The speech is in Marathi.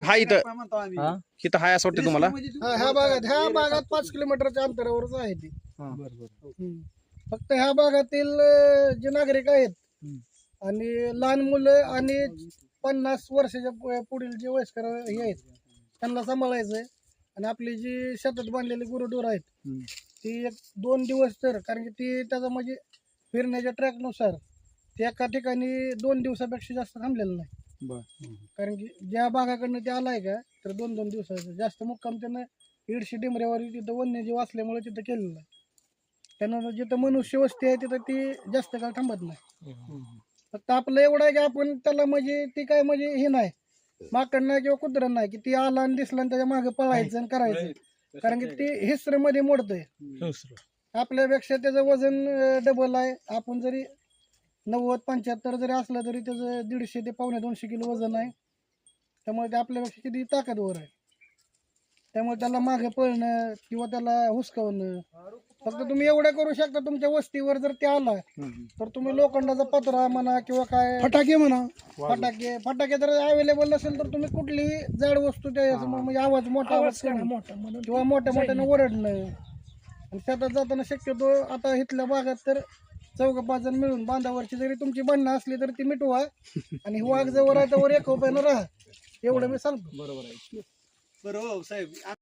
हा इथं हा? इथं हाय असं वाटतं तुम्हाला? ह्या भागात 5 किलोमीटरच्या अंतरावरच आहे ती. बरोबर. फक्त ह्या भागातील जे नागरिक आहेत आणि लहान मुलं आणि 50 वर्षाच्या पुढील जे वयस्कर हे आहेत त्यांना सांभाळायचंय. आणि आपली जी शेतात बांधलेली गुरुढोर आहेत ती 1-2 दिवस तर, कारण की ती त्याचा म्हणजे फिरण्याच्या ट्रॅकनुसार ते एका ठिकाणी 2 दिवसापेक्षा जास्त थांबलेलं नाही. कारण की ज्या भागाकडनं ते आलाय का तर 2-2 दिवसाचं जास्त मुक्काम त्यानं इडशी डिमऱ्यावर तिथं वन्यजीव असल्यामुळे तिथं केलेलं आहे. त्यानं जिथं मनुष्य वस्ती आहे तिथं ती जास्त काळ थांबत नाही. फक्त आपलं एवढं आहे की आपण त्याला म्हणजे ती काय म्हणजे हे नाही माकड नाही किंवा कुत्रं नाही की ती आला आणि दिसला आणि त्याच्या मागे पळायचं आणि करायचं. कारण की ती हिस्ट्रीमध्ये मोडतंय. आपल्यापेक्षा त्याचं वजन डबल आहे. आपण जरी 90-75 जरी असलं तरी त्याचं 150 ते 1.25 किलो वजन आहे. त्यामुळे ते आपल्यापेक्षा किती ताकदवर आहे. त्यामुळे त्याला मागे पळणं किंवा त्याला हुसकावणं फक्त तुम्ही एवढं करू शकता. तुमच्या वस्तीवर जर ते आला तर तुम्ही लोखंडाचा पत्रा म्हणा किंवा काय फटाके म्हणा, फटाके जर अवेलेबल नसेल तर तुम्ही कुठलीही जड वस्तू द्यायचं म्हणजे आवाज मोठा किंवा मोठ्या मोठ्यानं ओरडणं. आणि शेतात जाताना शक्यतो आता इथल्या भागात तर 4-5 जण मिळून बांधावरची जरी तुमची भांडणं असली तरी ती मिटवा आणि वाघ जवळ आहे त्यावर एकोप्यानं राहा एवढं मी सांगतो. बरोबर आहे. बरोबर साहेब.